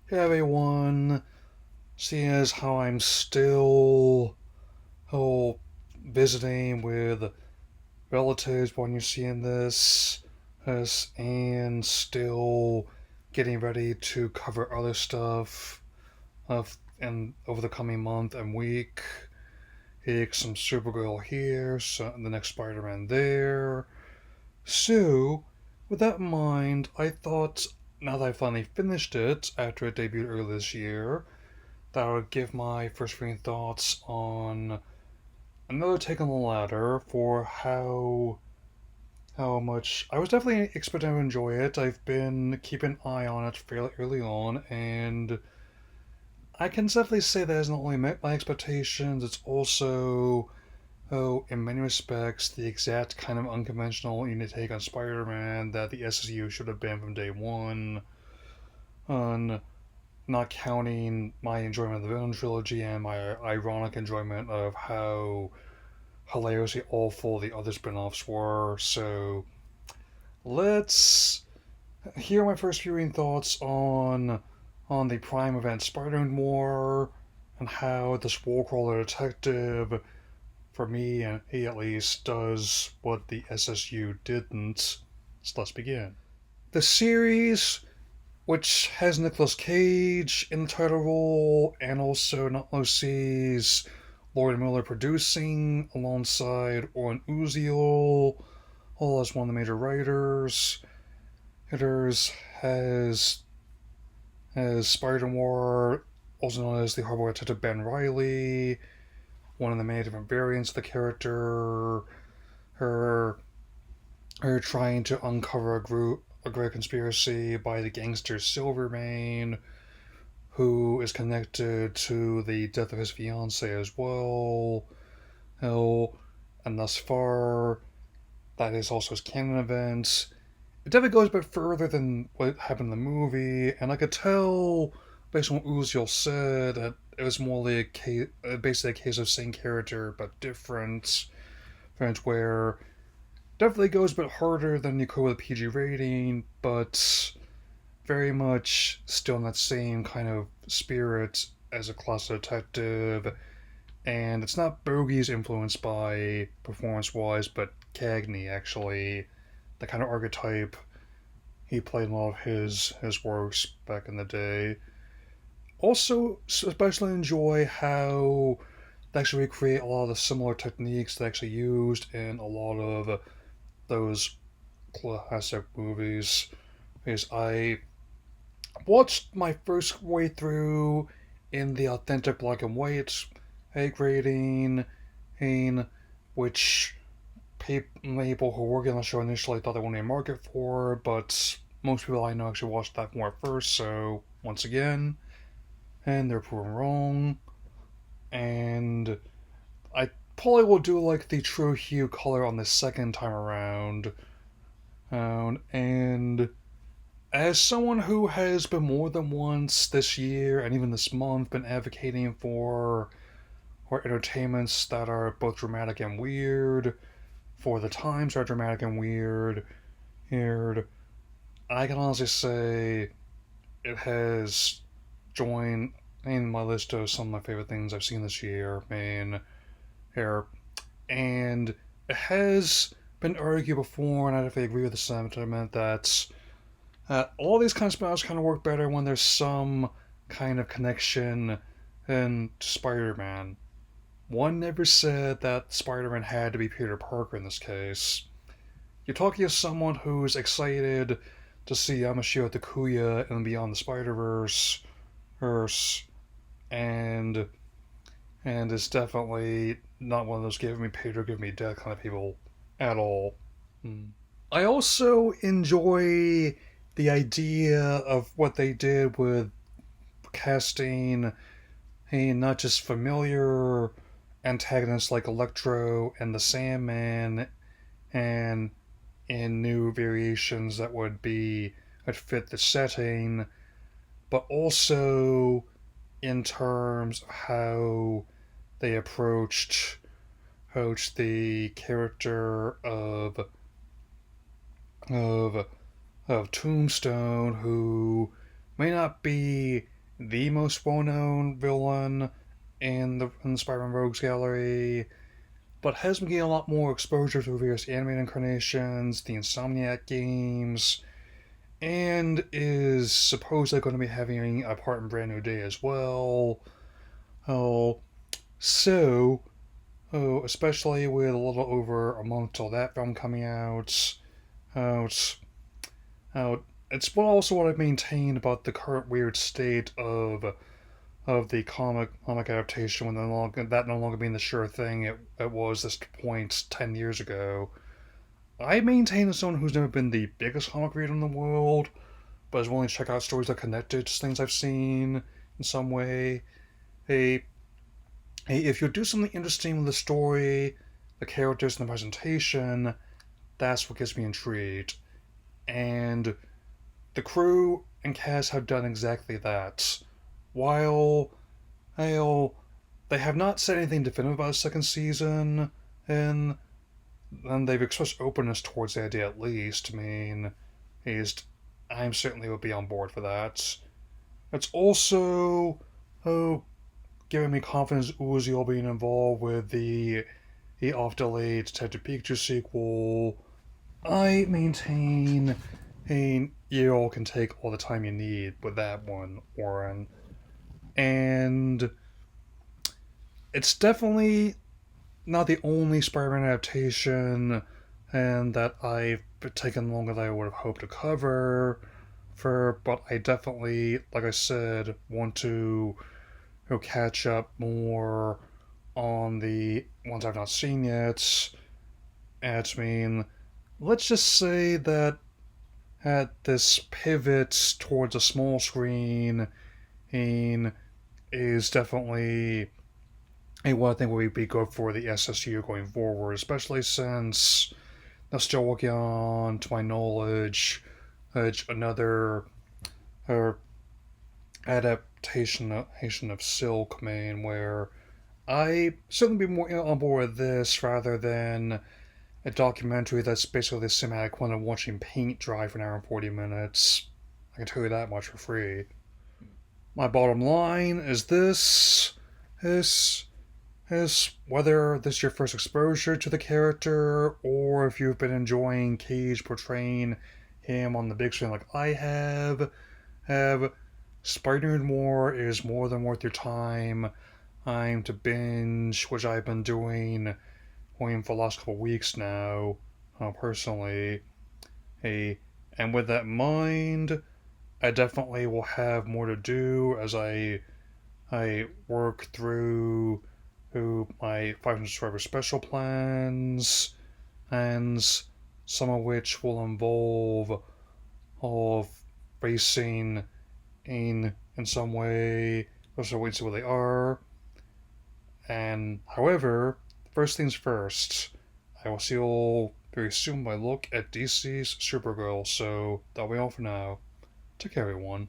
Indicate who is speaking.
Speaker 1: Hey everyone, seeing as how I'm still visiting with relatives when you're seeing this, and still getting ready to cover other stuff and over the coming month and week. Here's some Supergirl here, so the next Spider-Man there. So, with that in mind, I thought now that I finally finished it after it debuted earlier this year, that I would give my first reading thoughts on another take on the ladder for how much I was definitely expecting to enjoy it. I've been keeping an eye on it fairly early on, and I can definitely say that it has not only met my expectations, it's also, in many respects, the exact kind of unconventional unique take on Spider-Man that the SSU should have been from day one. On not counting my enjoyment of the Villain trilogy and my ironic enjoyment of how hilariously awful the other spin-offs were. So let's hear my first viewing thoughts on the Prime event Spider-Noir and how this Warcrawler detective, for me and he at least, does what the SSU didn't. So let's begin. The series, which has Nicolas Cage in the title role, and also not sees Lord Miller producing alongside Oren Uziel, all as one of the major writers. Hitters has Spider-Noir, also known as the Hardboiled Detective Ben Riley, one of the many different variants of the character. Her her trying to uncover a great conspiracy by the gangster Silvermane, who is connected to the death of his fiancee as well. Hell, and thus far, that is also his canon event. It definitely goes a bit further than what happened in the movie, and I could tell, based on what Uziel said, that it was more like basically a case of same character but different. Where definitely goes a bit harder than you could with a PG rating, but very much still in that same kind of spirit as a class detective. And it's not Bogey's influenced by performance wise, but Cagney actually, the kind of archetype he played in a lot of his works back in the day. Also, especially enjoy how they actually recreate a lot of the similar techniques they actually used in a lot of those classic movies. Because I watched my first way through in the authentic black and white A grading, in which people who were working on the show initially thought they wanted a market for, but most people I know actually watched that more first, so once again, and they're proven wrong. And I probably will do like the true hue color on the second time around. And as someone who has been more than once this year and even this month been advocating for entertainments that are both dramatic and weird, for the times are dramatic and weird, I can honestly say it has joined in my list of some of my favorite things I've seen this year. Here, and it has been argued before, and I definitely agree with the sentiment that all these kinds of spells kind of work better when there's some kind of connection in Spider-Man. One never said that Spider-Man had to be Peter Parker in this case. You're talking to someone who's excited to see Yamashiro Takuya in Beyond the Spider-Verse, and and it's definitely not one of those give me Peter, give me death kind of people at all. Hmm. I also enjoy the idea of what they did with casting not just familiar antagonists like Electro and the Sandman, and in new variations that would fit the setting, but also in terms of how they approached the character of of Tombstone, who may not be the most well-known villain in the Spider-Man Rogues Gallery, but has been getting a lot more exposure through various animated incarnations, the Insomniac games, and is supposedly going to be having a part in Brand New Day as well. Oh, so, especially with a little over a month till that film coming out, it's, oh, it's also what I've maintained about the current weird state of the comic adaptation when that no longer being the sure thing it was this point 10 years ago. I maintain as someone who's never been the biggest comic reader in the world, but is willing to check out stories that are connected to things I've seen in some way. Hey, hey, if you do something interesting with the story, the characters, and the presentation, that's what gets me intrigued. And the crew and cast have done exactly that. While, while they have not said anything definitive about a second season, and they've expressed openness towards the idea at least. I mean, is I'm certainly would be on board for that. It's also giving me confidence Uzi will being involved with the off delayed Detective Pikachu sequel. I maintain you all can take all the time you need with that one, Warren. And it's definitely not the only Spider-Man adaptation, and that I've taken longer than I would have hoped to cover. But I definitely, like I said, want to catch up more on the ones I've not seen yet. And I mean, let's just say that at this pivot towards a small screen is definitely what I think would be good for the SSU going forward, especially since they're still working on, to my knowledge, another uh, adaptation of Silk Mane, where I certainly be more on board with this rather than a documentary that's basically the cinematic one of watching paint dry for an hour and 40 minutes. I can tell you that much for free. My bottom line is is whether this is your first exposure to the character or if you've been enjoying Cage portraying him on the big screen like I have Spider-Noir is more than worth your time. I'm to binge, which I've been doing for the last couple of weeks now, personally. Hey, and with that in mind, I definitely will have more to do as I work through my 500 subscriber special plans, and some of which will involve of racing in some way. Also, wait to see what they are. And however, first things first, I will see you all very soon by look at DC's Supergirl. So that'll be all for now. Take care, everyone.